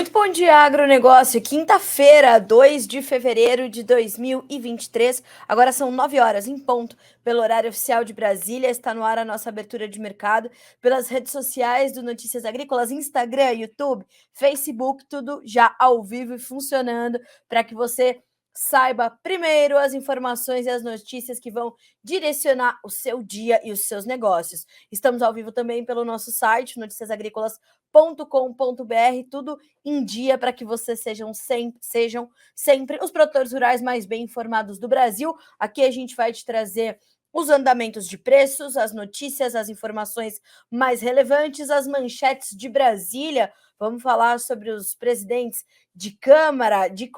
Muito bom dia, agronegócio. Quinta-feira, 2 de fevereiro de 2023. Agora são 9 horas em ponto, pelo horário oficial de Brasília. Está no ar a nossa abertura de mercado pelas redes sociais do Notícias Agrícolas, Instagram, YouTube, Facebook, tudo já ao vivo e funcionando para que você saiba primeiro as informações e as notícias que vão direcionar o seu dia e os seus negócios. Estamos ao vivo também pelo nosso site, noticiasagricolas.com.br, tudo em dia para que vocês sejam sempre os produtores rurais mais bem informados do Brasil. Aqui a gente vai te trazer os andamentos de preços, as notícias, as informações mais relevantes, as manchetes de Brasília. Vamos falar sobre os presidentes de Câmara, de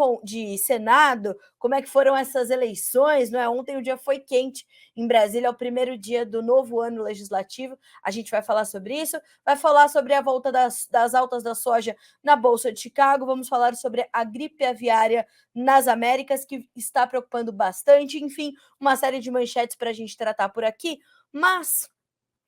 Senado, como é que foram essas eleições, não é? Ontem o dia foi quente em Brasília, é o primeiro dia do novo ano legislativo. A gente vai falar sobre isso, vai falar sobre a volta das altas da soja na Bolsa de Chicago, vamos falar sobre a gripe aviária nas Américas, que está preocupando bastante, enfim, uma série de manchetes para a gente tratar por aqui, mas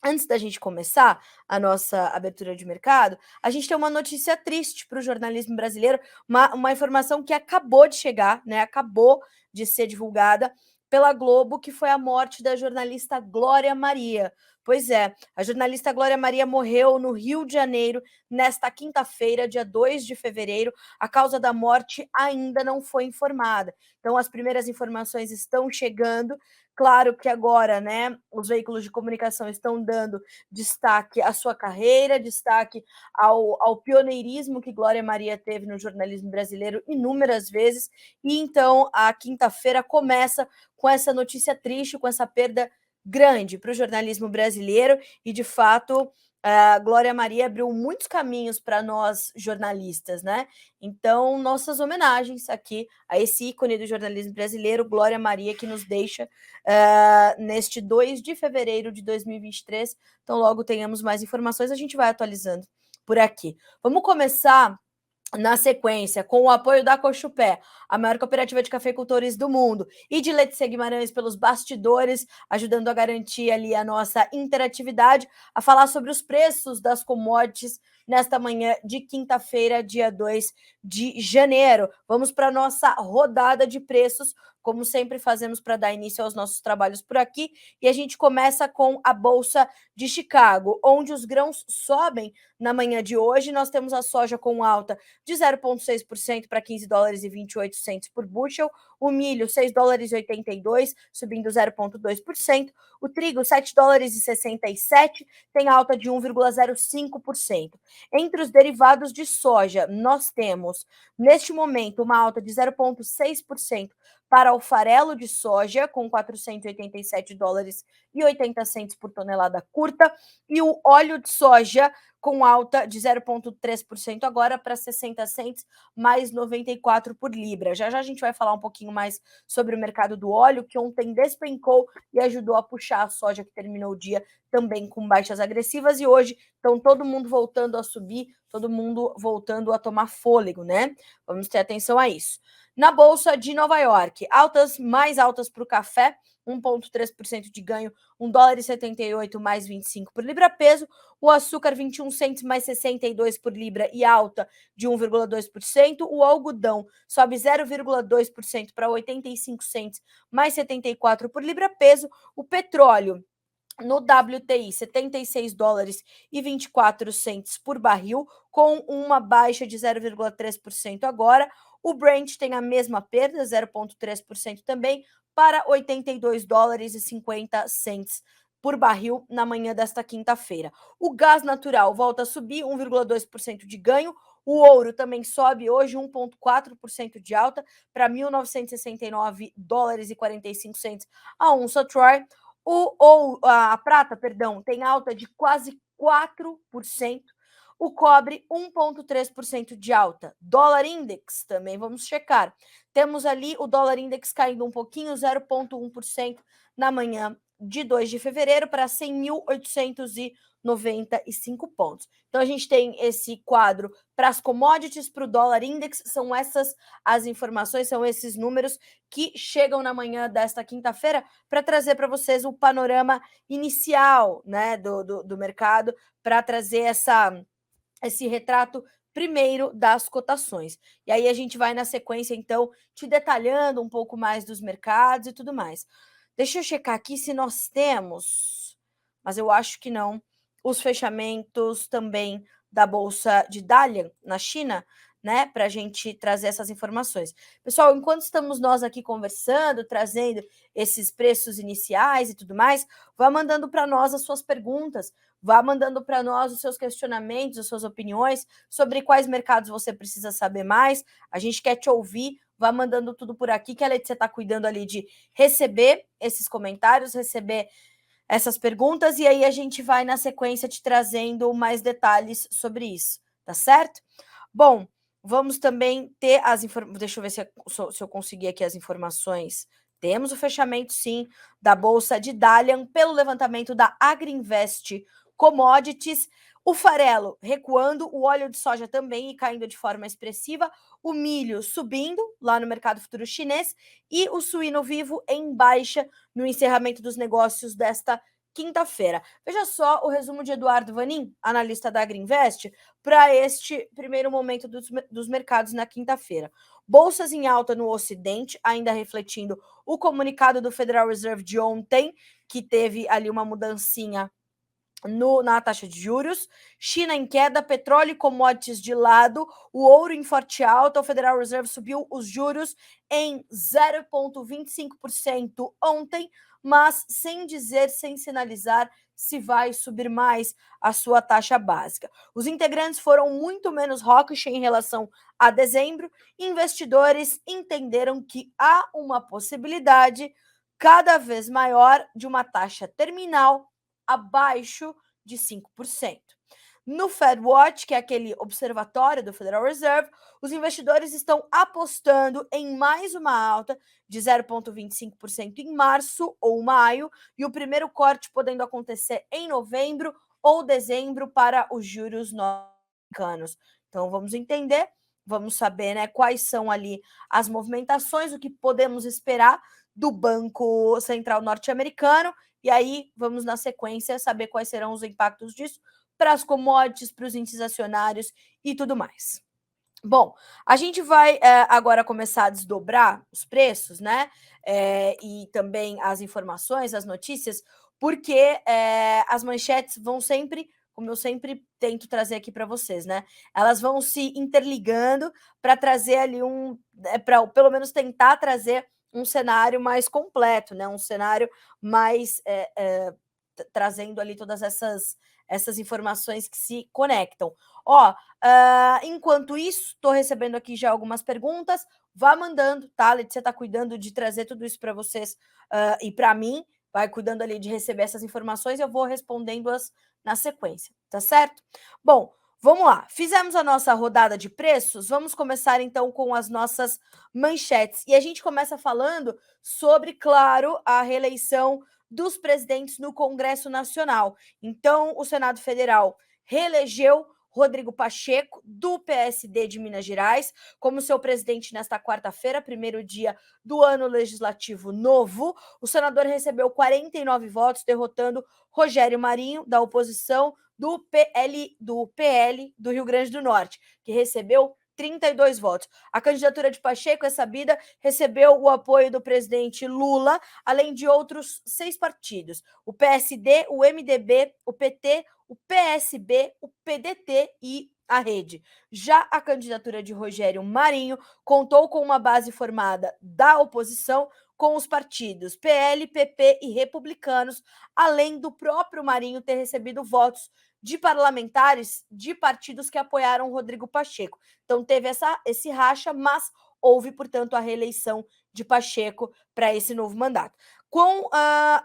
antes da gente começar a nossa abertura de mercado, a gente tem uma notícia triste para o jornalismo brasileiro, uma informação que acabou de chegar, né? Acabou de ser divulgada pela Globo, que foi a morte da jornalista Glória Maria. Pois é, a jornalista Glória Maria morreu no Rio de Janeiro nesta quinta-feira, dia 2 de fevereiro. A causa da morte ainda não foi informada. Então, as primeiras informações estão chegando. Claro que agora, né, os veículos de comunicação estão dando destaque à sua carreira, destaque ao pioneirismo que Glória Maria teve no jornalismo brasileiro inúmeras vezes, e então a quinta-feira começa com essa notícia triste, com essa perda grande para o jornalismo brasileiro, e de fato a Glória Maria abriu muitos caminhos para nós jornalistas, né? Então, nossas homenagens aqui a esse ícone do jornalismo brasileiro, Glória Maria, que nos deixa neste 2 de fevereiro de 2023. Então, logo tenhamos mais informações, a gente vai atualizando por aqui. Vamos começar na sequência, com o apoio da Cochupé, a maior cooperativa de cafeicultores do mundo, e de Letícia Guimarães pelos bastidores, ajudando a garantir ali a nossa interatividade, a falar sobre os preços das commodities nesta manhã de quinta-feira, dia 2 de janeiro. Vamos para a nossa rodada de preços, como sempre fazemos para dar início aos nossos trabalhos por aqui, e a gente começa com a Bolsa de Chicago, onde os grãos sobem na manhã de hoje. Nós temos a soja com alta de 0,6% para 15 dólares e 28 centos por bushel, o milho 6 dólares e 82, subindo 0,2%, o trigo 7 dólares e 67, tem alta de 1,05%. Entre os derivados de soja, nós temos, neste momento, uma alta de 0,6% para o farelo de soja, com 487 dólares e 80 centos por tonelada curta, e o óleo de soja com alta de 0,3% agora para 60 centos, mais 94 por libra. Já já a gente vai falar um pouquinho mais sobre o mercado do óleo, que ontem despencou e ajudou a puxar a soja, que terminou o dia também com baixas agressivas, e hoje estão todo mundo voltando a subir, todo mundo voltando a tomar fôlego, né? Vamos ter atenção a isso. Na Bolsa de Nova York, mais altas para o café, 1,3% de ganho, 1 dólar e 78 mais 25 por libra peso. O açúcar, 21 centos mais 62 por libra e alta de 1,2%. O algodão sobe 0,2% para 85 centos mais 74 por libra peso. O petróleo no WTI, 76 dólares e 24 centos por barril, com uma baixa de 0,3% agora. O Brent tem a mesma perda, 0,3% também, para 82 dólares e 50 centos por barril na manhã desta quinta-feira. O gás natural volta a subir, 1,2% de ganho. O ouro também sobe hoje, 1,4% de alta, para 1.969 dólares e 45 centos a onça Troy. A prata, perdão, tem alta de quase 4%. O cobre, 1,3% de alta. Dólar index, também vamos checar. Temos ali o dólar index caindo um pouquinho, 0,1% na manhã de 2 de fevereiro para 100.895 pontos. Então, a gente tem esse quadro para as commodities, para o dólar index, são essas as informações, são esses números que chegam na manhã desta quinta-feira para trazer para vocês o panorama inicial, né, do mercado, para trazer esse retrato primeiro das cotações. E aí a gente vai na sequência, então, te detalhando um pouco mais dos mercados e tudo mais. Deixa eu checar aqui se nós temos, mas eu acho que não, os fechamentos também da Bolsa de Dalian, na China, né, para a gente trazer essas informações. Pessoal, enquanto estamos nós aqui conversando, trazendo esses preços iniciais e tudo mais, vá mandando para nós as suas perguntas, vá mandando para nós os seus questionamentos, as suas opiniões sobre quais mercados você precisa saber mais. A gente quer te ouvir, vá mandando tudo por aqui, que a Letícia está cuidando ali de receber esses comentários, receber essas perguntas, e aí a gente vai na sequência te trazendo mais detalhes sobre isso, tá certo? Bom, vamos também ter as informações. Deixa eu ver se eu consegui aqui as informações. Temos o fechamento, sim, da Bolsa de Dalian pelo levantamento da Agriinvest Commodities. O farelo recuando, o óleo de soja também caindo de forma expressiva, o milho subindo lá no mercado futuro chinês e o suíno vivo em baixa no encerramento dos negócios desta quinta-feira. Veja só o resumo de Eduardo Vanin, analista da Agriinvest, para este primeiro momento dos mercados na quinta-feira. Bolsas em alta no Ocidente, ainda refletindo o comunicado do Federal Reserve de ontem, que teve ali uma mudancinha na taxa de juros. China em queda, petróleo e commodities de lado, o ouro em forte alta, o Federal Reserve subiu os juros em 0,25% ontem, mas sem dizer, sem sinalizar se vai subir mais a sua taxa básica. Os integrantes foram muito menos hawkish em relação a dezembro. Investidores entenderam que há uma possibilidade cada vez maior de uma taxa terminal abaixo de 5%. No FedWatch, que é aquele observatório do Federal Reserve, os investidores estão apostando em mais uma alta de 0,25% em março ou maio, e o primeiro corte podendo acontecer em novembro ou dezembro para os juros norte-americanos. Então vamos entender, vamos saber, né, quais são ali as movimentações, o que podemos esperar do Banco Central norte-americano, e aí vamos na sequência saber quais serão os impactos disso para as commodities, para os índices acionários e tudo mais. Bom, a gente vai agora começar a desdobrar os preços, né? E também as informações, as notícias, porque as manchetes vão sempre, como eu sempre tento trazer aqui para vocês, né? Elas vão se interligando para trazer ali para pelo menos tentar trazer um cenário mais completo, né? Um cenário mais trazendo ali todas essas informações que se conectam. Ó, enquanto isso, estou recebendo aqui já algumas perguntas. Vá mandando, tá? Letícia está cuidando de trazer tudo isso para vocês e para mim. Vai cuidando ali de receber essas informações e eu vou respondendo-as na sequência, tá certo? Bom, vamos lá. Fizemos a nossa rodada de preços. Vamos começar então com as nossas manchetes. E a gente começa falando sobre, claro, a reeleição dos presidentes no Congresso Nacional. Então, o Senado Federal reelegeu Rodrigo Pacheco, do PSD de Minas Gerais, como seu presidente nesta quarta-feira, primeiro dia do ano legislativo novo. O senador recebeu 49 votos, derrotando Rogério Marinho, da oposição do PL do Rio Grande do Norte, que recebeu 32 votos. A candidatura de Pacheco, é sabida, recebeu o apoio do presidente Lula, além de outros 6 partidos: o PSD, o MDB, o PT, o PSB, o PDT e a Rede. Já a candidatura de Rogério Marinho contou com uma base formada da oposição, com os partidos PL, PP e Republicanos, além do próprio Marinho ter recebido votos de parlamentares de partidos que apoiaram Rodrigo Pacheco. Então teve esse racha, mas houve, portanto, a reeleição de Pacheco para esse novo mandato.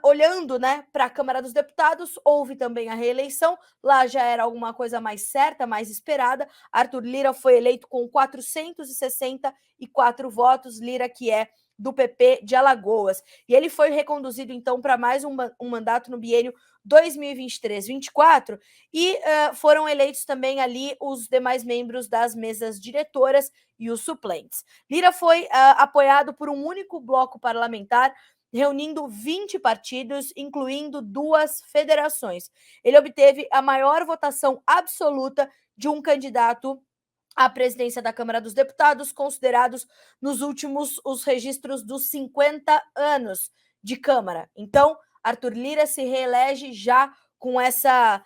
Olhando, né, para a Câmara dos Deputados, houve também a reeleição. Lá já era alguma coisa mais certa, mais esperada. Arthur Lira foi eleito com 464 votos, Lira que é do PP de Alagoas. E ele foi reconduzido, então, para mais um mandato no biênio 2023-24, e foram eleitos também ali os demais membros das mesas diretoras e os suplentes. Lira foi apoiado por um único bloco parlamentar, reunindo 20 partidos, incluindo 2 federações. Ele obteve a maior votação absoluta de um candidato à presidência da Câmara dos Deputados, considerados nos últimos os registros dos 50 anos de Câmara. Então, Arthur Lira se reelege já com essa,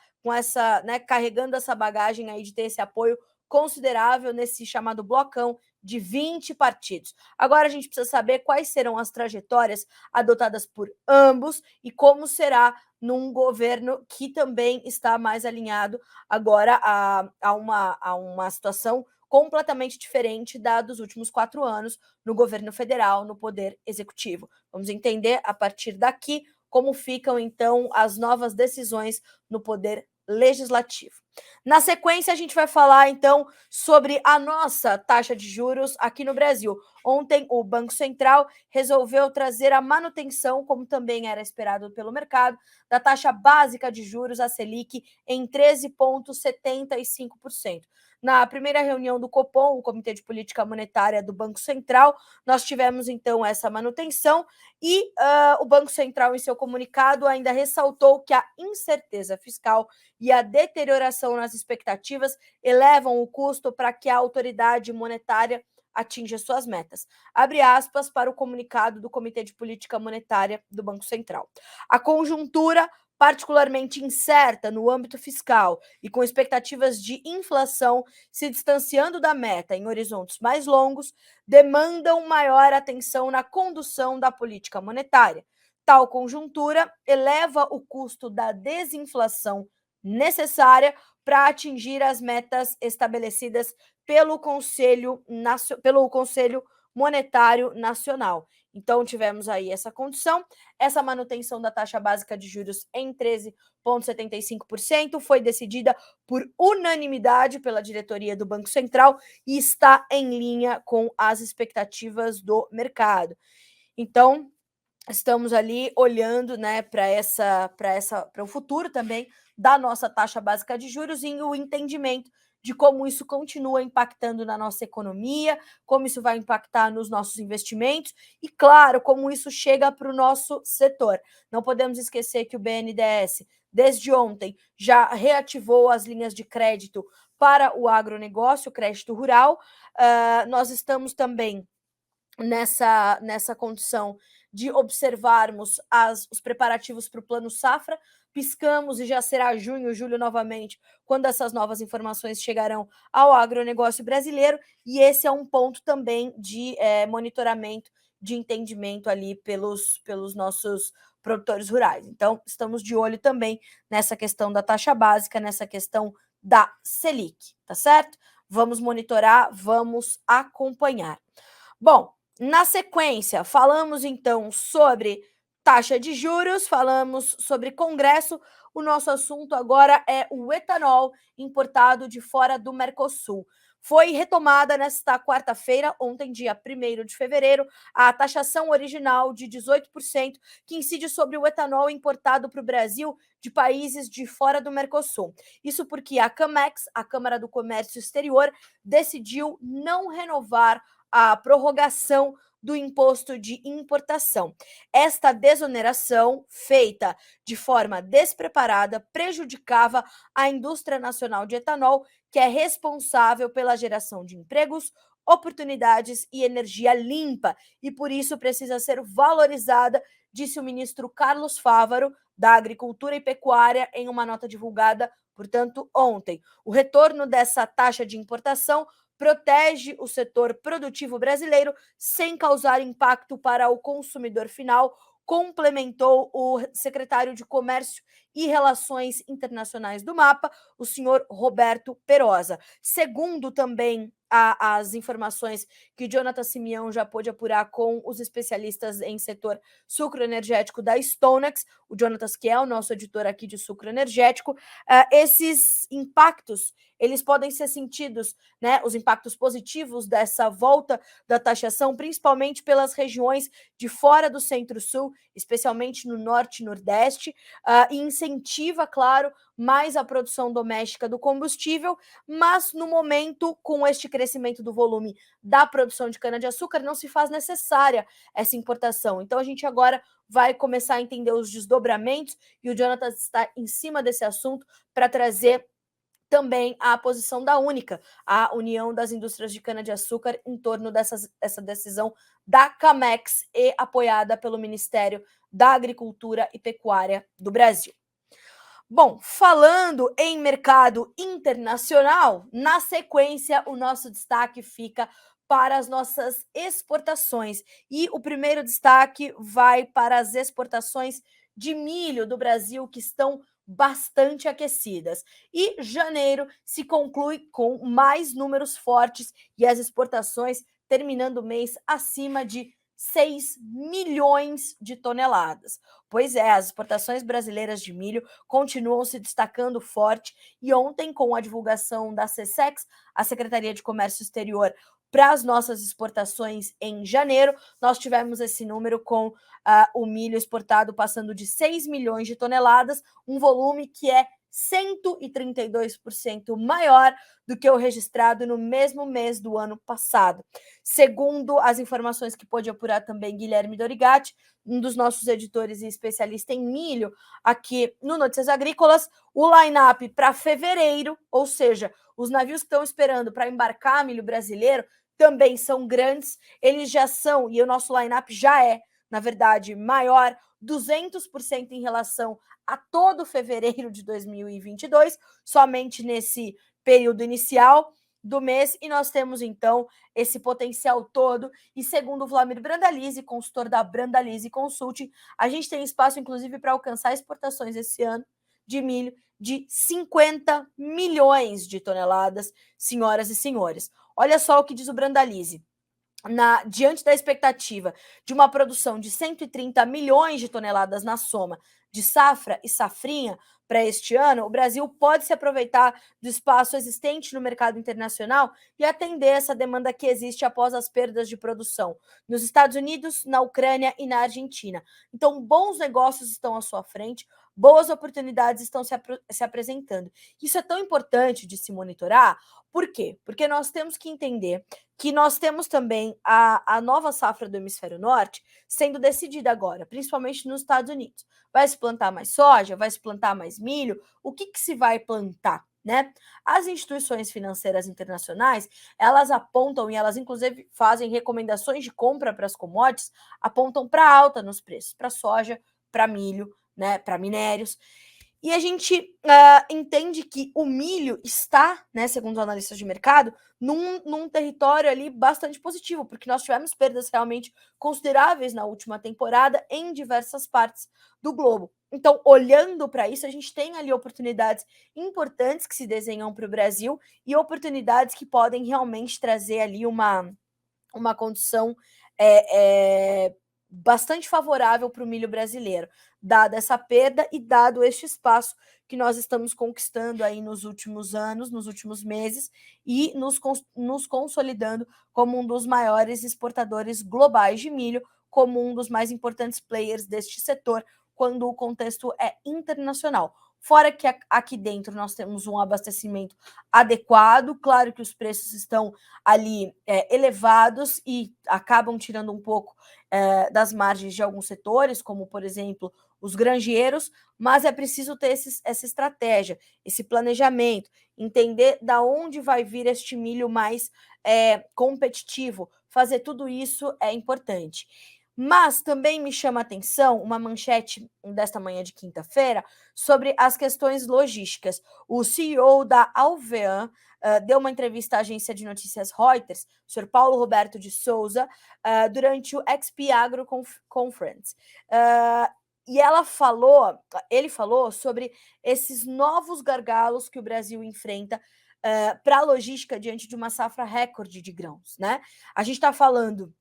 né, carregando essa bagagem aí de ter esse apoio considerável nesse chamado blocão de 20 partidos. Agora a gente precisa saber quais serão as trajetórias adotadas por ambos e como será num governo que também está mais alinhado agora a uma situação completamente diferente da dos últimos 4 anos no governo federal, no poder executivo. Vamos entender a partir daqui como ficam, então, as novas decisões no poder legislativo. Na sequência, a gente vai falar, então, sobre a nossa taxa de juros aqui no Brasil. Ontem, o Banco Central resolveu trazer a manutenção, como também era esperado pelo mercado, da taxa básica de juros, a Selic, em 13,75%. Na primeira reunião do Copom, o Comitê de Política Monetária do Banco Central, nós tivemos, então, essa manutenção e o Banco Central, em seu comunicado, ainda ressaltou que a incerteza fiscal e a deterioração nas expectativas elevam o custo para que a autoridade monetária atinja suas metas. Abre aspas para o comunicado do Comitê de Política Monetária do Banco Central. A conjuntura particularmente incerta no âmbito fiscal e com expectativas de inflação se distanciando da meta em horizontes mais longos, demandam maior atenção na condução da política monetária. Tal conjuntura eleva o custo da desinflação necessária para atingir as metas estabelecidas pelo Conselho Monetário Nacional. Então, tivemos aí essa condição, essa manutenção da taxa básica de juros em 13,75% foi decidida por unanimidade pela diretoria do Banco Central e está em linha com as expectativas do mercado. Então, estamos ali olhando, né, para o futuro também da nossa taxa básica de juros e o entendimento de como isso continua impactando na nossa economia, como isso vai impactar nos nossos investimentos e, claro, como isso chega para o nosso setor. Não podemos esquecer que o BNDES, desde ontem, já reativou as linhas de crédito para o agronegócio, crédito rural. Nós estamos também nessa condição de observarmos os preparativos para o Plano Safra, piscamos e já será junho, julho novamente, quando essas novas informações chegarão ao agronegócio brasileiro, e esse é um ponto também de monitoramento, de entendimento ali pelos nossos produtores rurais. Então, estamos de olho também nessa questão da taxa básica, nessa questão da Selic, tá certo? Vamos monitorar, vamos acompanhar. Bom, na sequência, falamos então sobre taxa de juros, falamos sobre Congresso. O nosso assunto agora é o etanol importado de fora do Mercosul. Foi retomada nesta quarta-feira, ontem, dia 1º de fevereiro, a taxação original de 18% que incide sobre o etanol importado para o Brasil de países de fora do Mercosul. Isso porque a CAMEX, a Câmara do Comércio Exterior, decidiu não renovar a prorrogação do imposto de importação. Esta desoneração, feita de forma despreparada, prejudicava a indústria nacional de etanol, que é responsável pela geração de empregos, oportunidades e energia limpa, e por isso precisa ser valorizada, disse o ministro Carlos Fávaro, da Agricultura e Pecuária, em uma nota divulgada, portanto, ontem. O retorno dessa taxa de importação protege o setor produtivo brasileiro sem causar impacto para o consumidor final, complementou o secretário de Comércio e Relações Internacionais do MAPA, o senhor Roberto Perosa. Segundo também as informações que Jonathan Simeão já pôde apurar com os especialistas em setor sucroenergético da Stonex, o Jonathan, que é o nosso editor aqui de sucroenergético, esses impactos eles podem ser sentidos, né, os impactos positivos dessa volta da taxação, principalmente pelas regiões de fora do Centro-Sul, especialmente no Norte e Nordeste, e incentiva, claro, mais a produção doméstica do combustível, mas no momento, com este crescimento do volume da produção de cana-de-açúcar, não se faz necessária essa importação. Então, a gente agora vai começar a entender os desdobramentos, e o Jonathan está em cima desse assunto para trazer também a posição da Única, a União das Indústrias de Cana-de-Açúcar, em torno dessa decisão da Camex e apoiada pelo Ministério da Agricultura e Pecuária do Brasil. Bom, falando em mercado internacional, na sequência, o nosso destaque fica para as nossas exportações. E o primeiro destaque vai para as exportações de milho do Brasil, que estão bastante aquecidas. E janeiro se conclui com mais números fortes e as exportações terminando o mês acima de 6 milhões de toneladas. Pois é, as exportações brasileiras de milho continuam se destacando forte e ontem, com a divulgação da SECEX, a Secretaria de Comércio Exterior, para as nossas exportações em janeiro, nós tivemos esse número com o milho exportado passando de 6 milhões de toneladas, um volume que é 132% maior do que o registrado no mesmo mês do ano passado. Segundo as informações que pôde apurar também Guilherme Dorigatti, um dos nossos editores e especialista em milho aqui no Notícias Agrícolas, o line-up para fevereiro, ou seja, os navios que estão esperando para embarcar milho brasileiro também são grandes, eles já são, e o nosso line-up já é, na verdade, maior, 200% em relação a todo fevereiro de 2022, somente nesse período inicial do mês, e nós temos, então, esse potencial todo, e segundo o Vlamir Brandalize, consultor da Brandalize Consulting, a gente tem espaço, inclusive, para alcançar exportações esse ano de milho de 50 milhões de toneladas, senhoras e senhores. Olha só o que diz o Brandalize. Diante da expectativa de uma produção de 130 milhões de toneladas na soma de safra e safrinha para este ano, o Brasil pode se aproveitar do espaço existente no mercado internacional e atender essa demanda que existe após as perdas de produção nos Estados Unidos, na Ucrânia e na Argentina. Então, bons negócios estão à sua frente, boas oportunidades estão se apresentando. Isso é tão importante de se monitorar. Por quê? Porque nós temos que entender que nós temos também a nova safra do hemisfério norte sendo decidida agora, principalmente nos Estados Unidos. Vai se plantar mais soja? Vai se plantar mais milho? O que se vai plantar? Né? As instituições financeiras internacionais, elas apontam, e elas inclusive fazem recomendações de compra para as commodities, apontam para alta nos preços, para soja, para milho, né, para minérios. E a gente entende que o milho está, né, segundo os analistas de mercado, num território ali bastante positivo, porque nós tivemos perdas realmente consideráveis na última temporada em diversas partes do globo. Então, olhando para isso, a gente tem ali oportunidades importantes que se desenham para o Brasil e oportunidades que podem realmente trazer ali uma condição bastante favorável para o milho brasileiro, dada essa perda e dado este espaço que nós estamos conquistando aí nos últimos anos, nos últimos meses, e nos consolidando como um dos maiores exportadores globais de milho, como um dos mais importantes players deste setor, quando o contexto é internacional. Fora que aqui dentro nós temos um abastecimento adequado, claro que os preços estão ali elevados e acabam tirando um pouco das margens de alguns setores, como, por exemplo, os granjeiros, mas é preciso ter essa estratégia, esse planejamento, entender da onde vai vir este milho mais competitivo. Fazer tudo isso é importante. Mas também me chama a atenção uma manchete desta manhã de quinta-feira sobre as questões logísticas. O CEO da Alvean deu uma entrevista à agência de notícias Reuters, o senhor Paulo Roberto de Souza, durante o XP Agro Conference. E ele falou sobre esses novos gargalos que o Brasil enfrenta para a logística diante de uma safra recorde de grãos, né? A gente está falando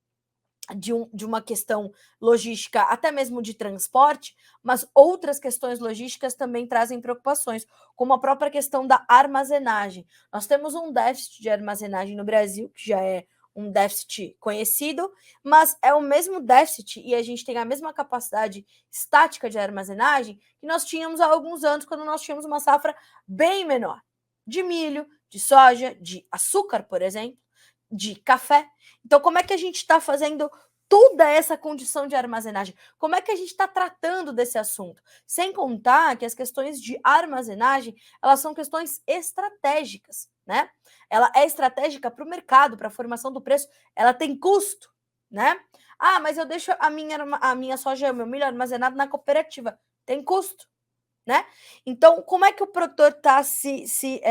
de uma questão logística, até mesmo de transporte, mas outras questões logísticas também trazem preocupações, como a própria questão da armazenagem. Nós temos um déficit de armazenagem no Brasil, que já é um déficit conhecido, mas é o mesmo déficit e a gente tem a mesma capacidade estática de armazenagem que nós tínhamos há alguns anos, quando nós tínhamos uma safra bem menor de milho, de soja, de açúcar, por exemplo, de café. Então, como é que a gente está fazendo toda essa condição de armazenagem. Como é que a gente está tratando desse assunto? Sem contar que as questões de armazenagem, elas são questões estratégicas, né? Ela é estratégica para o mercado, para a formação do preço, ela tem custo, né? Ah, mas eu deixo a minha soja, o meu milho armazenado na cooperativa. Tem custo, né? Então, como é que o produtor está se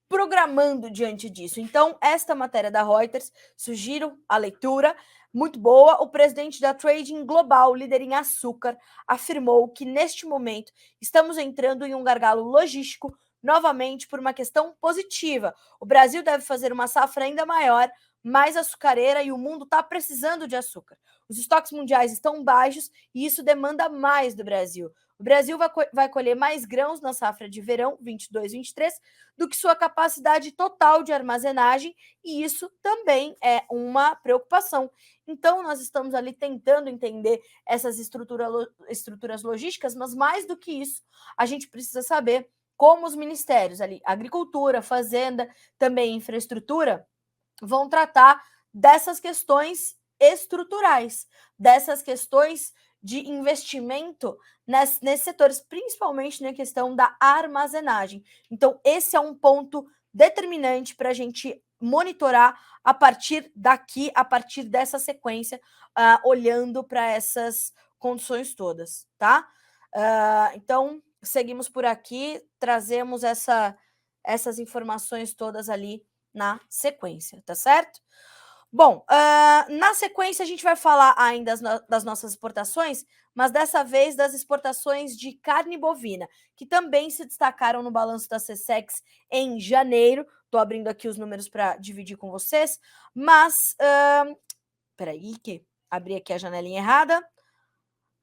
programando diante disso? Então, esta matéria da Reuters, sugiro a leitura, muito boa. O presidente da Trading Global, líder em açúcar, afirmou que neste momento estamos entrando em um gargalo logístico, novamente por uma questão positiva. O Brasil deve fazer uma safra ainda maior, mais açucareira, e o mundo está precisando de açúcar. Os estoques mundiais estão baixos e isso demanda mais do Brasil. O Brasil vai colher mais grãos na safra de verão 22-23 do que sua capacidade total de armazenagem, e isso também é uma preocupação. Então, nós estamos ali tentando entender essas estruturas logísticas, mas mais do que isso, a gente precisa saber como os ministérios ali, agricultura, fazenda, também infraestrutura, vão tratar dessas questões estruturais, dessas questões de investimento nesses setores, principalmente na questão da armazenagem. Então, esse é um ponto determinante para a gente monitorar a partir daqui, a partir dessa sequência, olhando para essas condições todas, tá? Então, seguimos por aqui, trazemos essas informações todas ali na sequência, tá certo? Bom, na sequência a gente vai falar ainda das nossas exportações, mas dessa vez das exportações de carne bovina, que também se destacaram no balanço da SECEX em janeiro. Estou abrindo aqui os números para dividir com vocês, mas peraí, que abri aqui a janelinha errada.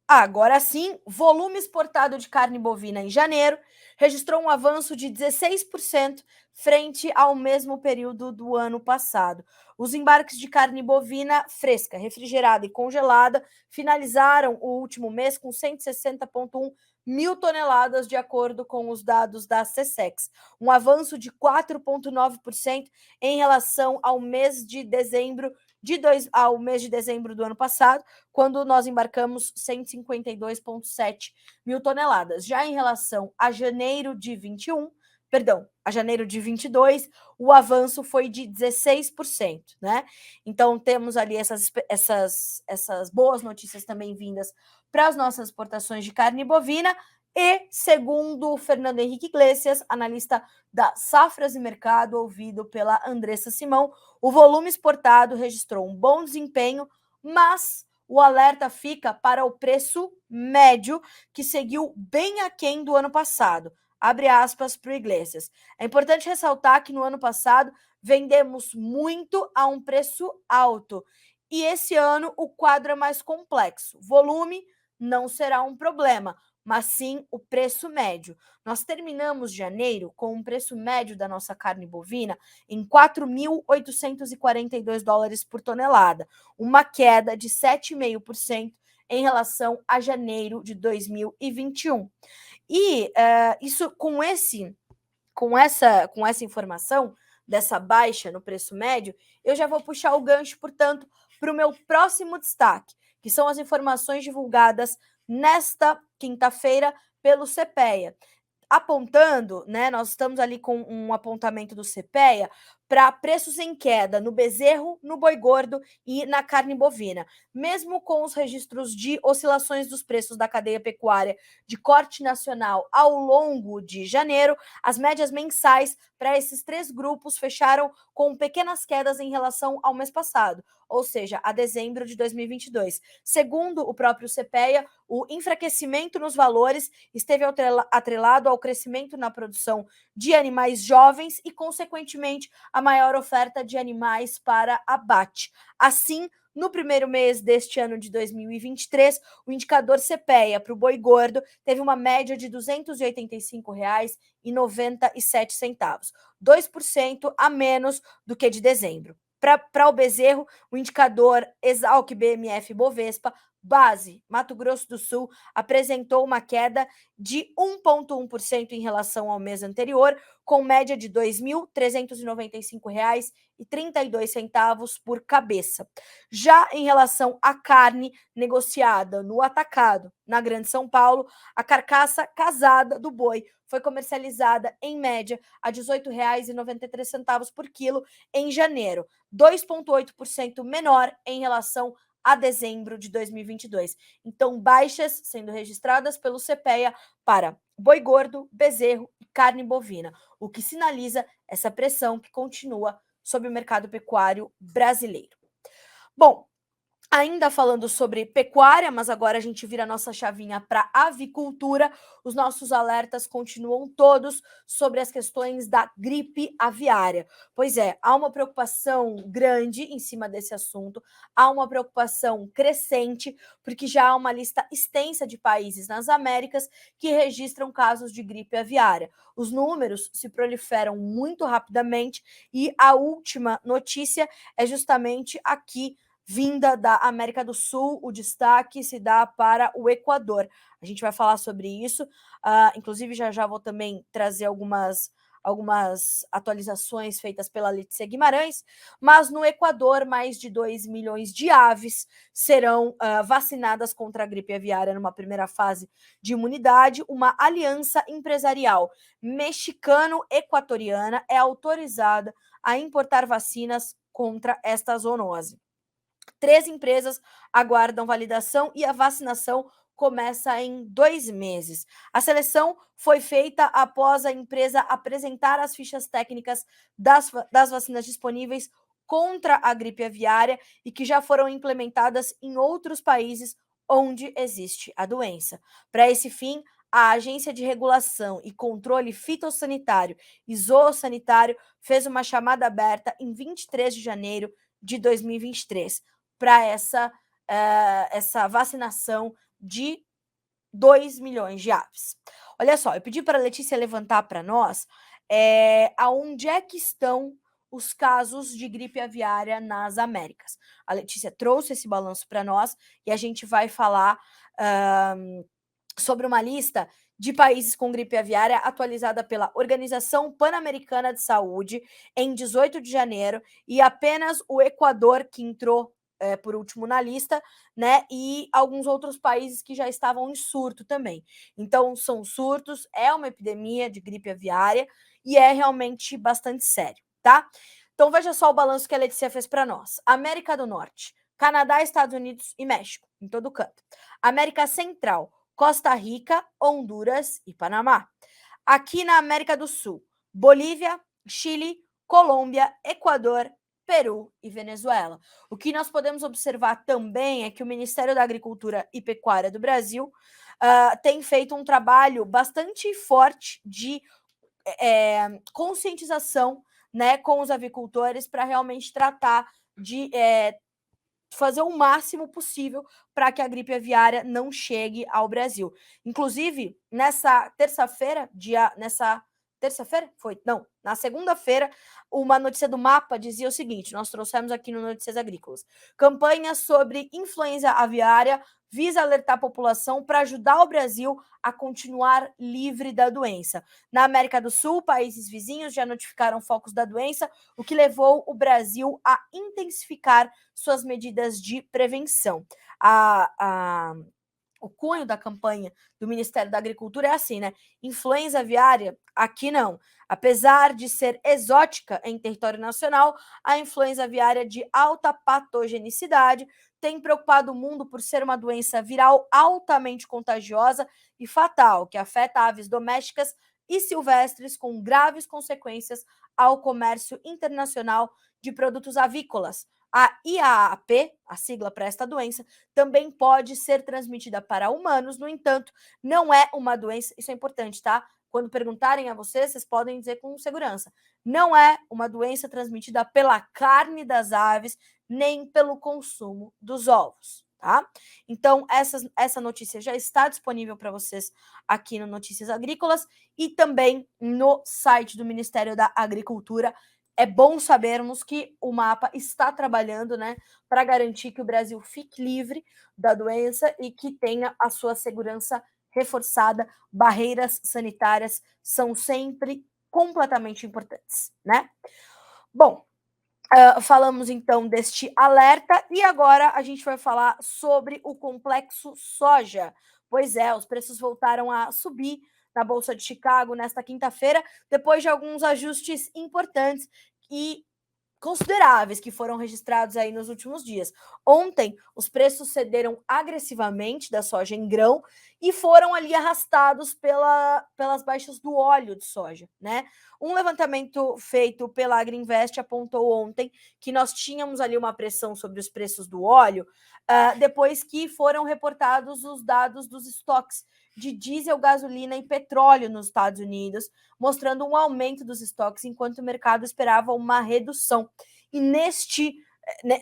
Agora sim, volume exportado de carne bovina em janeiro registrou um avanço de 16% frente ao mesmo período do ano passado. Os embarques de carne bovina fresca, refrigerada e congelada finalizaram o último mês com 160,1 mil toneladas, de acordo com os dados da SECEX, um avanço de 4,9% em relação ao mês de dezembro do ano passado, quando nós embarcamos 152,7 mil toneladas. Já em relação a janeiro de 22, o avanço foi de 16%, né? Então, temos ali essas boas notícias também vindas para as nossas exportações de carne bovina. E, segundo o Fernando Henrique Iglesias, analista da Safras e Mercado, ouvido pela Andressa Simão, o volume exportado registrou um bom desempenho, mas o alerta fica para o preço médio, que seguiu bem aquém do ano passado. Abre aspas para o Iglesias. É importante ressaltar que no ano passado vendemos muito a um preço alto, e esse ano o quadro é mais complexo. Volume não será um problema, mas sim o preço médio. Nós terminamos janeiro com um preço médio da nossa carne bovina em 4.842 dólares por tonelada, uma queda de 7,5% em relação a janeiro de 2021. E isso com essa informação dessa baixa no preço médio, eu já vou puxar o gancho, portanto, para o meu próximo destaque, que são as informações divulgadas nesta quinta-feira pelo CPEA, apontando, né? Nós estamos ali com um apontamento do CPEA para preços em queda no bezerro, no boi gordo e na carne bovina. Mesmo com os registros de oscilações dos preços da cadeia pecuária de corte nacional ao longo de janeiro, as médias mensais para esses três grupos fecharam com pequenas quedas em relação ao mês passado, ou seja, a dezembro de 2022. Segundo o próprio CPEA, o enfraquecimento nos valores esteve atrelado ao crescimento na produção de animais jovens e, consequentemente, a maior oferta de animais para abate. Assim, no primeiro mês deste ano de 2023, o indicador CPEA para o boi gordo teve uma média de R$ 285,97, 2% a menos do que de dezembro. Para o bezerro, o indicador Exalc BMF Bovespa Base, Mato Grosso do Sul apresentou uma queda de 1,1% em relação ao mês anterior, com média de R$ 2.395,32 por cabeça. Já em relação à carne negociada no atacado, na Grande São Paulo, a carcaça casada do boi foi comercializada, em média, a R$ 18,93 por quilo em janeiro, 2,8% menor em relação a dezembro de 2022. Então, baixas sendo registradas pelo CPEA para boi gordo, bezerro e carne bovina, o que sinaliza essa pressão que continua sobre o mercado pecuário brasileiro. Bom, ainda falando sobre pecuária, mas agora a gente vira a nossa chavinha para avicultura, os nossos alertas continuam todos sobre as questões da gripe aviária. Pois é, há uma preocupação grande em cima desse assunto, há uma preocupação crescente, porque já há uma lista extensa de países nas Américas que registram casos de gripe aviária. Os números se proliferam muito rapidamente e a última notícia é justamente aqui, vinda da América do Sul, o destaque se dá para o Equador. A gente vai falar sobre isso, inclusive já vou também trazer algumas atualizações feitas pela Letícia Guimarães, mas no Equador, mais de 2 milhões de aves serão vacinadas contra a gripe aviária numa primeira fase de imunidade. Uma aliança empresarial mexicano-equatoriana é autorizada a importar vacinas contra esta zoonose. 3 empresas aguardam validação e a vacinação começa em 2 meses. A seleção foi feita após a empresa apresentar as fichas técnicas das vacinas disponíveis contra a gripe aviária e que já foram implementadas em outros países onde existe a doença. Para esse fim, a Agência de Regulação e Controle Fitossanitário e Zoossanitário fez uma chamada aberta em 23 de janeiro de 2023 para essa vacinação de 2 milhões de aves. Olha só, eu pedi para a Letícia levantar para nós aonde é que estão os casos de gripe aviária nas Américas. A Letícia trouxe esse balanço para nós e a gente vai falar sobre uma lista de países com gripe aviária atualizada pela Organização Pan-Americana de Saúde em 18 de janeiro, e apenas o Equador que entrou por último na lista, né? E alguns outros países que já estavam em surto também. Então, são surtos, é uma epidemia de gripe aviária e é realmente bastante sério, tá? Então, veja só o balanço que a Letícia fez para nós. América do Norte, Canadá, Estados Unidos e México, em todo canto. América Central, Costa Rica, Honduras e Panamá. Aqui na América do Sul, Bolívia, Chile, Colômbia, Equador, Peru e Venezuela. O que nós podemos observar também é que o Ministério da Agricultura e Pecuária do Brasil tem feito um trabalho bastante forte de conscientização, né, com os avicultores para realmente tratar de fazer o máximo possível para que a gripe aviária não chegue ao Brasil. Inclusive, nessa terça-feira, na segunda-feira, uma notícia do Mapa dizia o seguinte: nós trouxemos aqui no Notícias Agrícolas. Campanha sobre influenza aviária visa alertar a população para ajudar o Brasil a continuar livre da doença. Na América do Sul, países vizinhos já notificaram focos da doença, o que levou o Brasil a intensificar suas medidas de prevenção. O cunho da campanha do Ministério da Agricultura é assim, né? Influenza aviária, aqui não. Apesar de ser exótica em território nacional, a influenza aviária de alta patogenicidade tem preocupado o mundo por ser uma doença viral altamente contagiosa e fatal, que afeta aves domésticas e silvestres, com graves consequências ao comércio internacional de produtos avícolas. A IAAP, a sigla para esta doença, também pode ser transmitida para humanos, no entanto, não é uma doença, isso é importante, tá? Quando perguntarem a vocês, vocês podem dizer com segurança. Não é uma doença transmitida pela carne das aves, nem pelo consumo dos ovos, tá? Então, essa notícia já está disponível para vocês aqui no Notícias Agrícolas e também no site do Ministério da Agricultura, é bom sabermos que o mapa está trabalhando, né, para garantir que o Brasil fique livre da doença e que tenha a sua segurança reforçada. Barreiras sanitárias são sempre completamente importantes, né? Bom, falamos então deste alerta e agora a gente vai falar sobre o complexo soja. Pois é, os preços voltaram a subir na Bolsa de Chicago nesta quinta-feira, depois de alguns ajustes importantes e consideráveis que foram registrados aí nos últimos dias. Ontem, os preços cederam agressivamente da soja em grão e foram ali arrastados pelas baixas do óleo de soja, né? Um levantamento feito pela Agriinvest apontou ontem que nós tínhamos ali uma pressão sobre os preços do óleo, depois que foram reportados os dados dos estoques de diesel, gasolina e petróleo nos Estados Unidos, mostrando um aumento dos estoques, enquanto o mercado esperava uma redução. E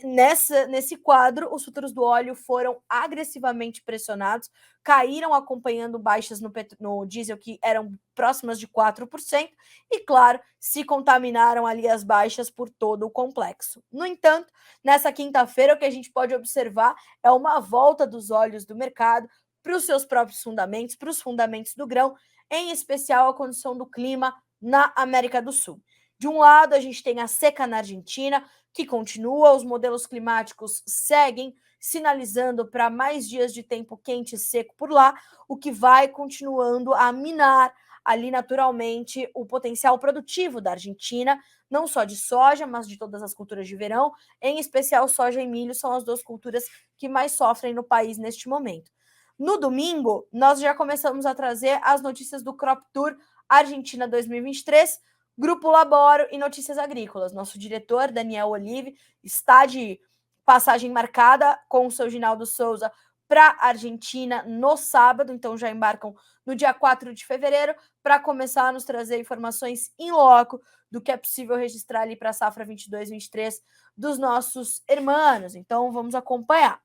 nesse quadro, os futuros do óleo foram agressivamente pressionados, caíram acompanhando baixas no diesel que eram próximas de 4%, e, claro, se contaminaram ali as baixas por todo o complexo. No entanto, nessa quinta-feira, o que a gente pode observar é uma volta dos olhos do mercado para os seus próprios fundamentos, para os fundamentos do grão, em especial a condição do clima na América do Sul. De um lado, a gente tem a seca na Argentina, que continua, os modelos climáticos seguem sinalizando para mais dias de tempo quente e seco por lá, o que vai continuando a minar ali naturalmente o potencial produtivo da Argentina, não só de soja, mas de todas as culturas de verão, em especial soja e milho são as duas culturas que mais sofrem no país neste momento. No domingo, nós já começamos a trazer as notícias do Crop Tour Argentina 2023, Grupo Laboro e Notícias Agrícolas. Nosso diretor, Daniel Olive, está de passagem marcada com o seu Ginaldo Souza para a Argentina no sábado, então já embarcam no dia 4 de fevereiro para começar a nos trazer informações em loco do que é possível registrar ali para a safra 22-23 dos nossos irmãos. Então vamos acompanhar.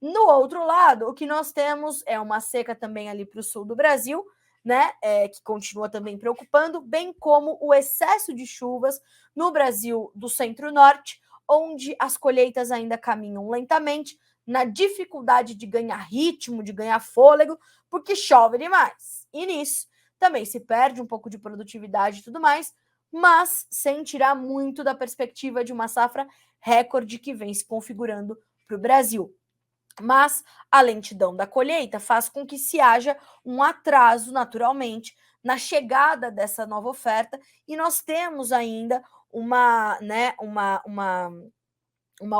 No outro lado, o que nós temos é uma seca também ali para o sul do Brasil, né, que continua também preocupando, bem como o excesso de chuvas no Brasil do centro-norte, onde as colheitas ainda caminham lentamente, na dificuldade de ganhar ritmo, de ganhar fôlego, porque chove demais. E nisso também se perde um pouco de produtividade e tudo mais, mas sem tirar muito da perspectiva de uma safra recorde que vem se configurando para o Brasil. Mas a lentidão da colheita faz com que se haja um atraso, naturalmente, na chegada dessa nova oferta, e nós temos ainda uma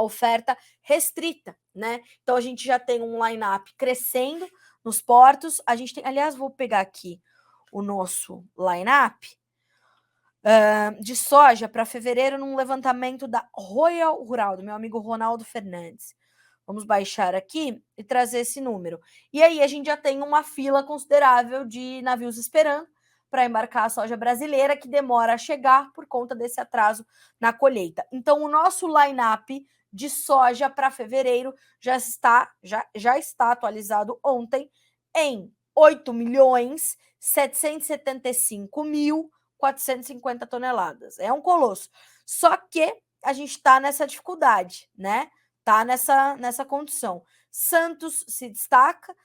oferta restrita, né? Então a gente já tem um line-up crescendo nos portos. A gente tem, aliás, vou pegar aqui o nosso line-up de soja para fevereiro num levantamento da Royal Rural, do meu amigo Ronaldo Fernandes. Vamos baixar aqui e trazer esse número. E aí a gente já tem uma fila considerável de navios esperando para embarcar a soja brasileira, que demora a chegar por conta desse atraso na colheita. Então, o nosso line-up de soja para fevereiro já está atualizado ontem em 8.775.450 toneladas. É um colosso. Só que a gente está nessa dificuldade, né? Tá nessa condição. Santos se destaca,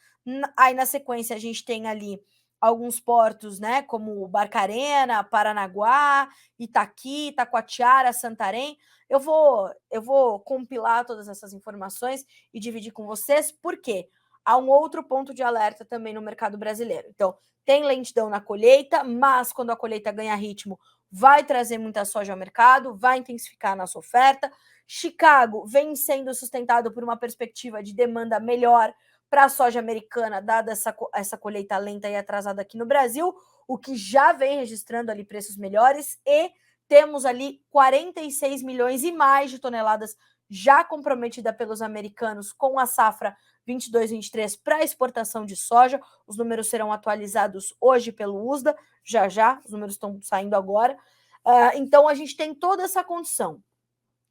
aí na sequência a gente tem ali alguns portos, né, como Barcarena, Paranaguá, Itaqui, Itacoatiara, Santarém. Eu vou compilar todas essas informações e dividir com vocês, porque há um outro ponto de alerta também no mercado brasileiro. Então, tem lentidão na colheita, mas quando a colheita ganha ritmo, vai trazer muita soja ao mercado, vai intensificar a nossa oferta. Chicago vem sendo sustentado por uma perspectiva de demanda melhor para a soja americana, dada essa colheita lenta e atrasada aqui no Brasil, o que já vem registrando ali preços melhores, e temos ali 46 milhões e mais de toneladas já comprometida pelos americanos com a safra 22-23 para exportação de soja. Os números serão atualizados hoje pelo USDA, já, os números estão saindo agora. Então, a gente tem toda essa condição.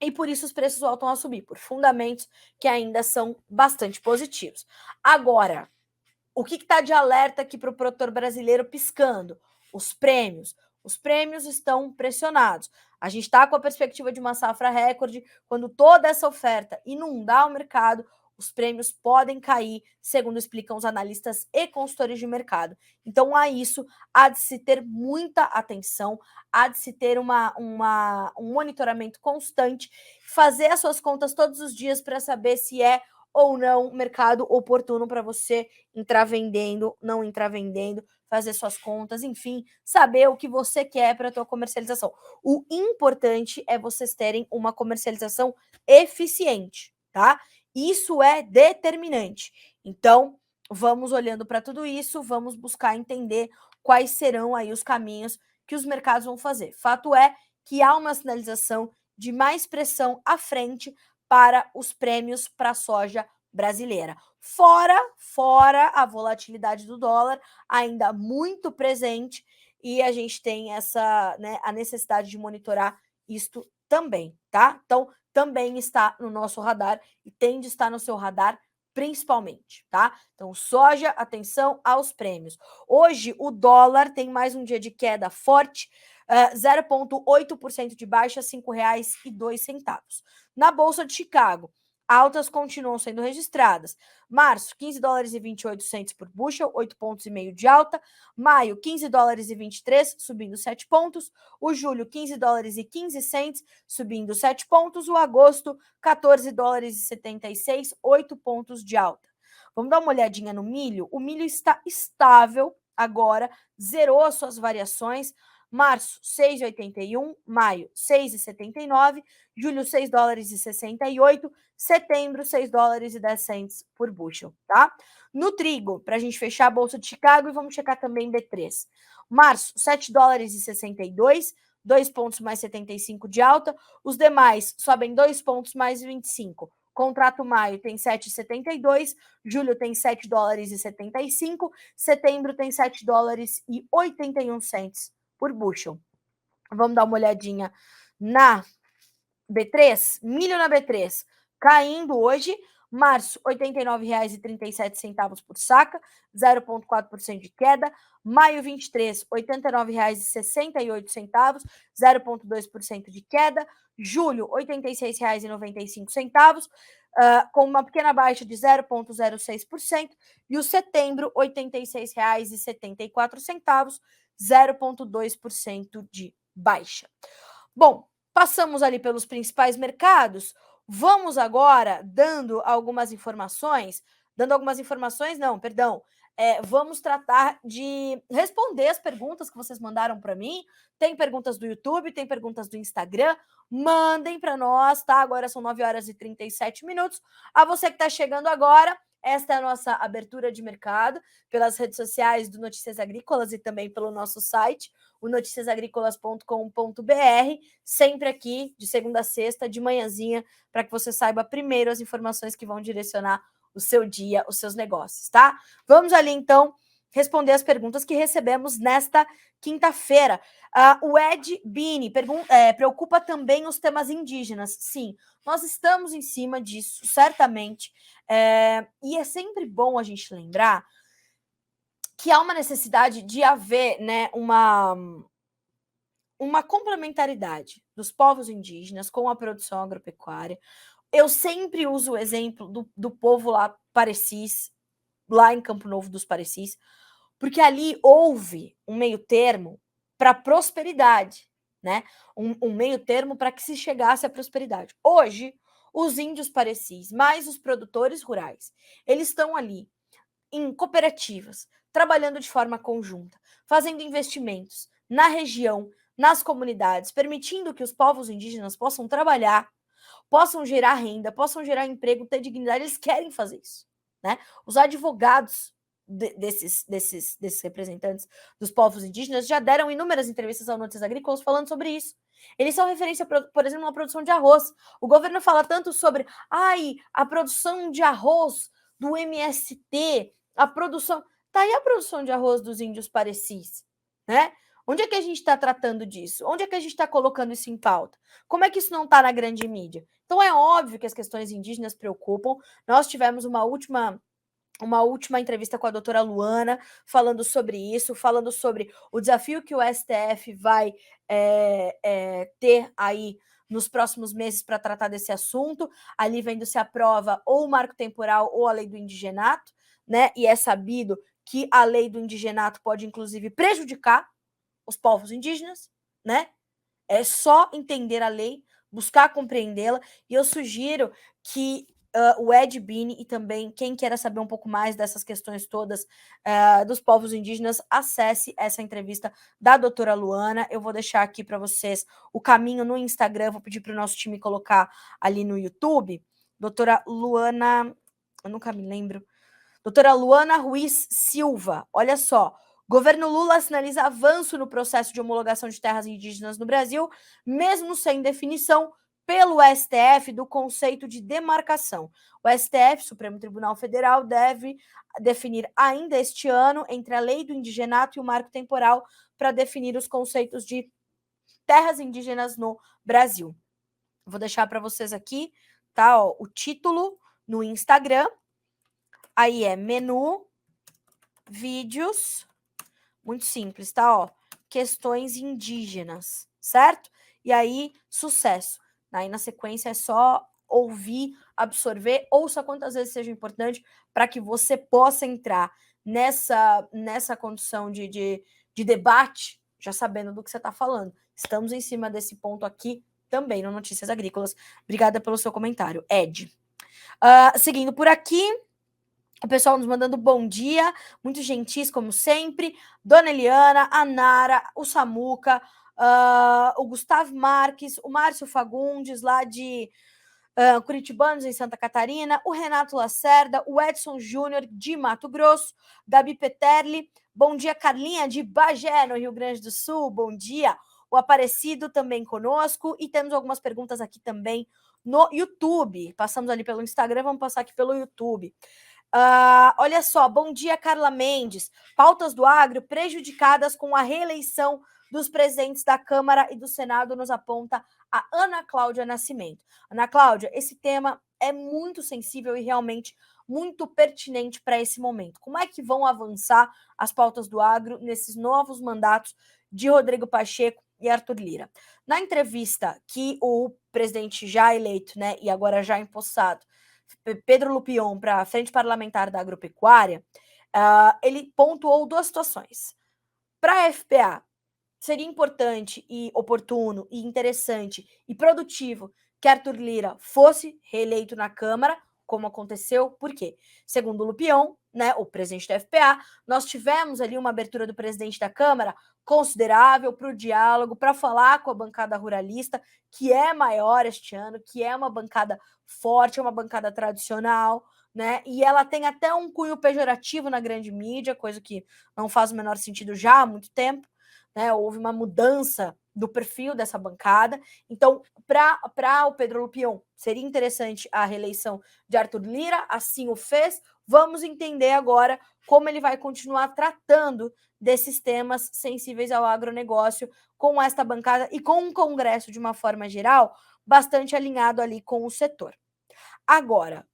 E por isso os preços voltam a subir, por fundamentos que ainda são bastante positivos. Agora, o que está de alerta aqui para o produtor brasileiro piscando? Os prêmios. Os prêmios estão pressionados. A gente está com a perspectiva de uma safra recorde. Quando toda essa oferta inundar o mercado, os prêmios podem cair, segundo explicam os analistas e consultores de mercado. Então, a isso há de se ter muita atenção, há de se ter um monitoramento constante, fazer as suas contas todos os dias para saber se é ou não mercado oportuno para você entrar vendendo, não entrar vendendo, fazer suas contas, enfim, saber o que você quer para a tua comercialização. O importante é vocês terem uma comercialização eficiente, tá? Isso é determinante. Então, vamos olhando para tudo isso, vamos buscar entender quais serão aí os caminhos que os mercados vão fazer. Fato é que há uma sinalização de mais pressão à frente para os prêmios para a soja brasileira. Fora a volatilidade do dólar, ainda muito presente, e a gente tem essa, né, a necessidade de monitorar isto também, tá? Então, também está no nosso radar e tem de estar no seu radar principalmente, tá? Então, soja, atenção aos prêmios. Hoje, o dólar tem mais um dia de queda forte, 0,8% de baixa, R$ 5,02. Na Bolsa de Chicago, altas continuam sendo registradas. Março, 15 dólares e 28 centos por bushel, 8,5 pontos de alta. Maio, 15 dólares e 23, subindo 7 pontos. O julho, 15 dólares e 15 centos, subindo 7 pontos. O agosto, 14 dólares e 76, 8 pontos de alta. Vamos dar uma olhadinha no milho? O milho está estável agora, zerou as suas variações. Março, 6,81, maio, 6,79, julho, 6 dólares e 68, setembro, 6 dólares e 10 centos por bushel, tá? No trigo, para a gente fechar a Bolsa de Chicago, e vamos checar também B3. Março, 7 dólares e 62, 2 pontos mais 75 de alta. Os demais sobem 2 pontos mais 25. Contrato maio tem 7,72, julho tem 7 dólares e 75, setembro tem 7 dólares e 81 centos por bushel. Vamos dar uma olhadinha na B3, milho na B3, caindo hoje, março, R$ 89,37 por saca, 0,4% de queda. Maio 23, R$ 89,68, 0,2% de queda. Julho, R$ 86,95, com uma pequena baixa de 0,06%. E o setembro, R$ 86,74, 0,2% de baixa. Bom, passamos ali pelos principais mercados. Vamos agora vamos tratar de responder as perguntas que vocês mandaram para mim. Tem perguntas do YouTube, tem perguntas do Instagram. Mandem para nós, tá? Agora são 9 horas e 37 minutos. A você que está chegando agora, esta é a nossa abertura de mercado pelas redes sociais do Notícias Agrícolas e também pelo nosso site, o noticiasagricolas.com.br, sempre aqui, de segunda a sexta, de manhãzinha, para que você saiba primeiro as informações que vão direcionar o seu dia, os seus negócios, tá? Vamos ali, então, responder as perguntas que recebemos nesta quinta-feira. O Ed Bini preocupa também os temas indígenas. Sim, nós estamos em cima disso, certamente, e é sempre bom a gente lembrar que há uma necessidade de haver, né, uma complementaridade dos povos indígenas com a produção agropecuária. Eu sempre uso o exemplo do povo lá Parecis, lá em Campo Novo dos Parecis, porque ali houve um meio termo para prosperidade, né? Um meio termo para que se chegasse à prosperidade. Hoje, os índios Parecis, mais os produtores rurais, eles estão ali em cooperativas, trabalhando de forma conjunta, fazendo investimentos na região, nas comunidades, permitindo que os povos indígenas possam trabalhar, possam gerar renda, possam gerar emprego, ter dignidade. Eles querem fazer isso, né? Os advogados desses representantes dos povos indígenas já deram inúmeras entrevistas ao Notícias Agrícolas falando sobre isso. Eles são referência, por exemplo, na produção de arroz. O governo fala tanto sobre a produção de arroz do MST, a produção. Tá aí a produção de arroz dos índios Parecis, né? Onde é que a gente está tratando disso? Onde é que a gente está colocando isso em pauta? Como é que isso não está na grande mídia? Então é óbvio que as questões indígenas preocupam. Nós tivemos uma última uma última entrevista com a doutora Luana, falando sobre isso, falando sobre o desafio que o STF vai ter aí nos próximos meses para tratar desse assunto, ali vendo se aprova ou o marco temporal ou a lei do indigenato, né? E é sabido que a lei do indigenato pode, inclusive, prejudicar os povos indígenas, né? É só entender a lei, buscar compreendê-la, e eu sugiro que o Ed Bini e também quem queira saber um pouco mais dessas questões todas dos povos indígenas, acesse essa entrevista da doutora Luana. Eu vou deixar aqui para vocês o caminho no Instagram, vou pedir para o nosso time colocar ali no YouTube. Doutora Luana, eu nunca me lembro. Doutora Luana Ruiz Silva, olha só. Governo Lula sinaliza avanço no processo de homologação de terras indígenas no Brasil, mesmo sem definição pelo STF do conceito de demarcação. O STF, Supremo Tribunal Federal, deve definir ainda este ano entre a lei do indigenato e o marco temporal para definir os conceitos de terras indígenas no Brasil. Vou deixar para vocês aqui, tá? Ó, o título no Instagram. Aí é menu, vídeos, muito simples, tá? Ó, questões indígenas, certo? E aí, sucesso. Aí, na sequência, é só ouvir, absorver, ouça quantas vezes seja importante para que você possa entrar nessa condição de debate, já sabendo do que você está falando. Estamos em cima desse ponto aqui também no Notícias Agrícolas. Obrigada pelo seu comentário, Ed. Seguindo por aqui, o pessoal nos mandando bom dia, muito gentis, como sempre. Dona Eliana, a Nara, o Samuca, o Gustavo Marques, o Márcio Fagundes, lá de Curitibanos, em Santa Catarina, o Renato Lacerda, o Edson Júnior, de Mato Grosso, Gabi Peterli, bom dia, Carlinha, de Bagé, no Rio Grande do Sul, bom dia. O Aparecido também conosco, e temos algumas perguntas aqui também no YouTube. Passamos ali pelo Instagram, vamos passar aqui pelo YouTube. Olha só, bom dia, Carla Mendes. Pautas do agro prejudicadas com a reeleição dos presidentes da Câmara e do Senado, nos aponta a Ana Cláudia Nascimento. Ana Cláudia, esse tema é muito sensível e realmente muito pertinente para esse momento. Como é que vão avançar as pautas do agro nesses novos mandatos de Rodrigo Pacheco e Arthur Lira? Na entrevista que o presidente já eleito, né, e agora já empossado, Pedro Lupion, para a Frente Parlamentar da Agropecuária, ele pontuou duas situações. Para a FPA, seria importante e oportuno e interessante e produtivo que Arthur Lira fosse reeleito na Câmara, como aconteceu, por quê? Segundo o Lupion, né, o presidente da FPA, nós tivemos ali uma abertura do presidente da Câmara considerável para o diálogo, para falar com a bancada ruralista, que é maior este ano, que é uma bancada forte, é uma bancada tradicional, né? E ela tem até um cunho pejorativo na grande mídia, coisa que não faz o menor sentido já há muito tempo, né? Houve uma mudança do perfil dessa bancada. Então, para o Pedro Lupion, seria interessante a reeleição de Arthur Lira, assim o fez. Vamos entender agora como ele vai continuar tratando desses temas sensíveis ao agronegócio com esta bancada e com o Congresso, de uma forma geral, bastante alinhado ali com o setor. Agora,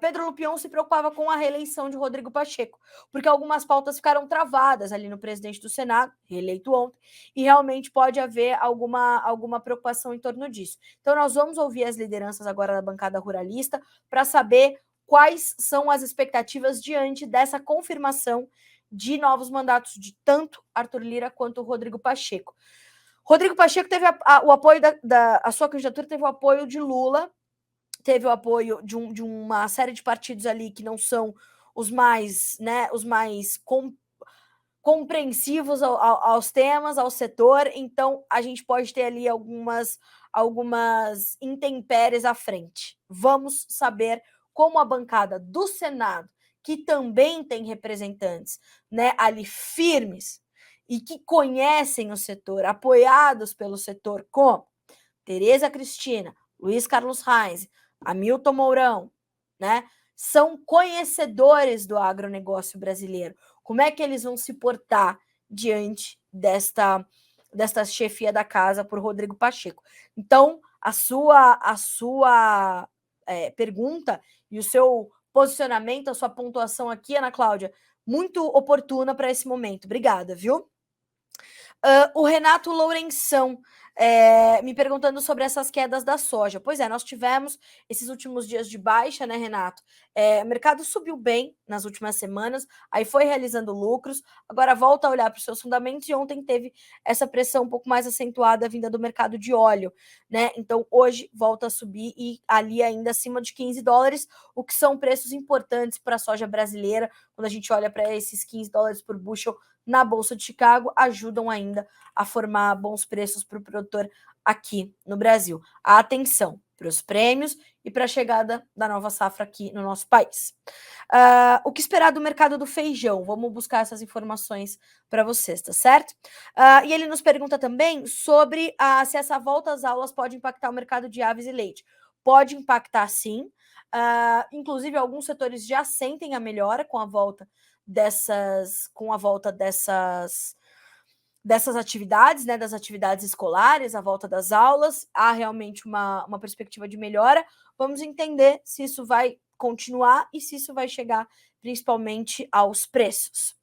Pedro Lupion se preocupava com a reeleição de Rodrigo Pacheco, porque algumas pautas ficaram travadas ali no presidente do Senado, reeleito ontem, e realmente pode haver alguma preocupação em torno disso. Então, nós vamos ouvir as lideranças agora da bancada ruralista para saber quais são as expectativas diante dessa confirmação de novos mandatos de tanto Arthur Lira quanto Rodrigo Pacheco. Rodrigo Pacheco teve o apoio a sua candidatura teve o apoio de Lula, teve o apoio de uma série de partidos ali que não são os mais, né, os mais compreensivos aos temas, ao setor. Então, a gente pode ter ali algumas intempéries à frente. Vamos saber como a bancada do Senado, que também tem representantes, né, ali firmes e que conhecem o setor, apoiados pelo setor, como Tereza Cristina, Luiz Carlos Reis, Hamilton Mourão, né? São conhecedores do agronegócio brasileiro. Como é que eles vão se portar diante desta chefia da casa por Rodrigo Pacheco? Então, a sua pergunta e o seu posicionamento, a sua pontuação aqui, Ana Cláudia, muito oportuna para esse momento. Obrigada, viu? O Renato Lourenção me perguntando sobre essas quedas da soja. Pois é, nós tivemos esses últimos dias de baixa, né, Renato? O mercado subiu bem nas últimas semanas, aí foi realizando lucros, agora volta a olhar para os seus fundamentos e ontem teve essa pressão um pouco mais acentuada vinda do mercado de óleo, né? Então hoje volta a subir e ali ainda acima de $15, o que são preços importantes para a soja brasileira. Quando a gente olha para esses $15 por bushel na Bolsa de Chicago, ajudam ainda a formar bons preços para o produtor aqui no Brasil. A atenção para os prêmios e para a chegada da nova safra aqui no nosso país. O que esperar do mercado do feijão? Vamos buscar essas informações para vocês, tá certo? E ele nos pergunta também sobre se essa volta às aulas pode impactar o mercado de aves e leite. Pode impactar, sim. Inclusive, alguns setores já sentem a melhora com a volta dessas atividades, né, das atividades escolares, a volta das aulas, há realmente uma perspectiva de melhora. Vamos entender se isso vai continuar e se isso vai chegar principalmente aos preços.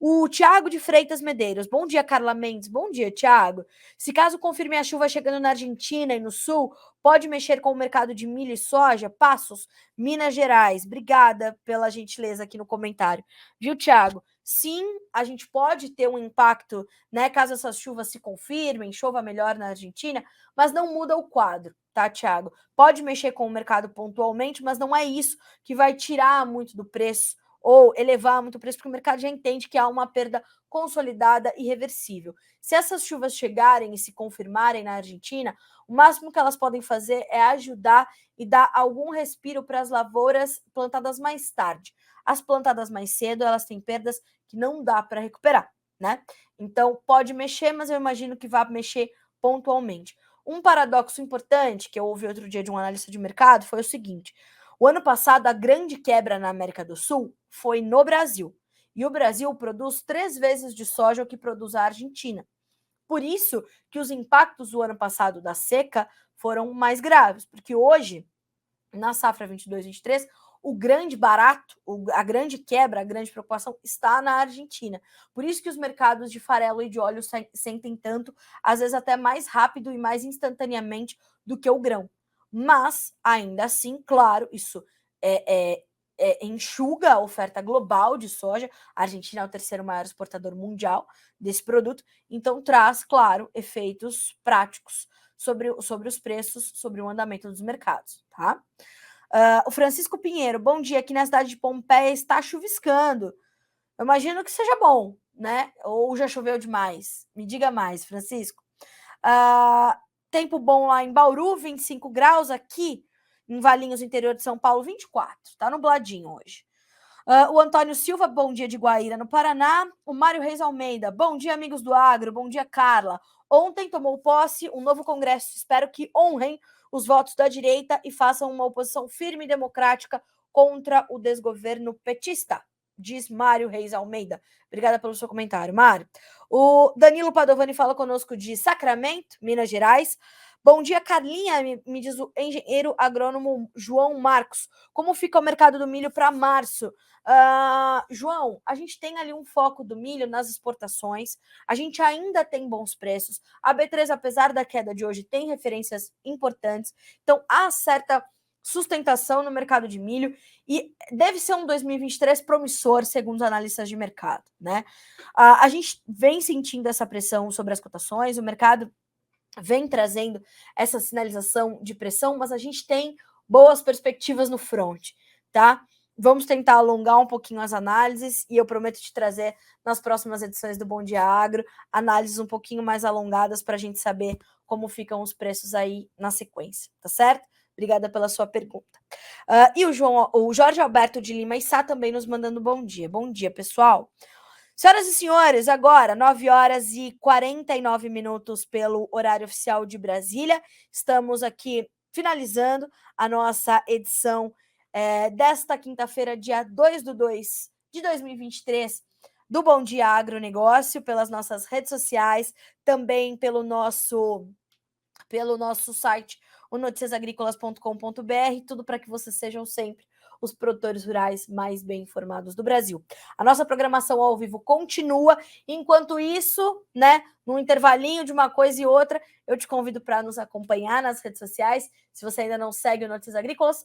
O Tiago de Freitas Medeiros. Bom dia, Carla Mendes. Bom dia, Tiago. Se caso confirme a chuva chegando na Argentina e no Sul, pode mexer com o mercado de milho e soja? Passos, Minas Gerais. Obrigada pela gentileza aqui no comentário. Viu, Tiago? Sim, a gente pode ter um impacto, né, caso essas chuvas se confirmem, chova melhor na Argentina, mas não muda o quadro, tá, Tiago? Pode mexer com o mercado pontualmente, mas não é isso que vai tirar muito do preço ou elevar muito o preço, porque o mercado já entende que há uma perda consolidada e reversível. Se essas chuvas chegarem e se confirmarem na Argentina, o máximo que elas podem fazer é ajudar e dar algum respiro para as lavouras plantadas mais tarde. As plantadas mais cedo, elas têm perdas que não dá para recuperar, né? Então, pode mexer, mas eu imagino que vá mexer pontualmente. Um paradoxo importante que eu ouvi outro dia de um analista de mercado foi o seguinte: o ano passado, a grande quebra na América do Sul foi no Brasil. E o Brasil produz 3 vezes de soja o que produz a Argentina. Por isso que os impactos do ano passado da seca foram mais graves, porque hoje, na safra 22-23, o grande barato, a grande quebra, a grande preocupação está na Argentina. Por isso que os mercados de farelo e de óleo sentem tanto, às vezes até mais rápido e mais instantaneamente do que o grão. Mas, ainda assim, claro, isso enxuga a oferta global de soja. A Argentina é o terceiro maior exportador mundial desse produto, então traz, claro, efeitos práticos sobre os preços, sobre o andamento dos mercados, tá? O Francisco Pinheiro, bom dia. Aqui na cidade de Pompeia está chuviscando. Eu imagino que seja bom, né? Ou já choveu demais? Me diga mais, Francisco. Tempo bom lá em Bauru, 25 graus. Aqui em Valinhos, interior de São Paulo, 24. Tá nubladinho hoje. O Antônio Silva, bom dia de Guaíra, no Paraná. O Mário Reis Almeida, bom dia, amigos do Agro. Bom dia, Carla. Ontem tomou posse um novo Congresso. Espero que honrem os votos da direita e façam uma oposição firme e democrática contra o desgoverno petista, diz Mário Reis Almeida. Obrigada pelo seu comentário, Mário. O Danilo Padovani fala conosco de Sacramento, Minas Gerais. Bom dia, Carlinha, me diz o engenheiro agrônomo João Marcos. Como fica o mercado do milho para março? João, a gente tem ali um foco do milho nas exportações, a gente ainda tem bons preços, a B3, apesar da queda de hoje, tem referências importantes, então há certa sustentação no mercado de milho e deve ser um 2023 promissor, segundo os analistas de mercado, né? A gente vem sentindo essa pressão sobre as cotações, o mercado vem trazendo essa sinalização de pressão, mas a gente tem boas perspectivas no front, tá? Vamos tentar alongar um pouquinho as análises e eu prometo te trazer nas próximas edições do Bom Dia Agro análises um pouquinho mais alongadas para a gente saber como ficam os preços aí na sequência, tá certo? Obrigada pela sua pergunta. E o Jorge Alberto de Lima Issá também nos mandando bom dia. Bom dia, pessoal. Senhoras e senhores, agora 9 horas e 49 minutos pelo horário oficial de Brasília. Estamos aqui finalizando a nossa edição desta quinta-feira, dia 2/2 de 2023, do Bom Dia Agronegócio, pelas nossas redes sociais, também pelo nosso site, o noticiasagricolas.com.br, tudo para que vocês sejam sempre os produtores rurais mais bem informados do Brasil. A nossa programação ao vivo continua. Enquanto isso, né, num intervalinho de uma coisa e outra, eu te convido para nos acompanhar nas redes sociais. Se você ainda não segue o Notícias Agrícolas,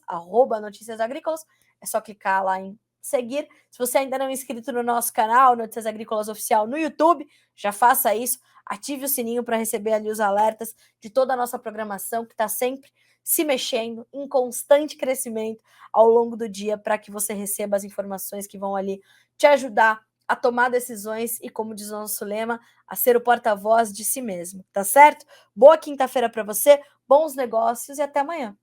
@Notícias Agrícolas, é só clicar lá em seguir. Se você ainda não é inscrito no nosso canal, Notícias Agrícolas Oficial no YouTube, já faça isso. Ative o sininho para receber ali os alertas de toda a nossa programação, que está sempre se mexendo, em constante crescimento ao longo do dia, para que você receba as informações que vão ali te ajudar a tomar decisões e, como diz o nosso lema, a ser o porta-voz de si mesmo, tá certo? Boa quinta-feira para você, bons negócios e até amanhã.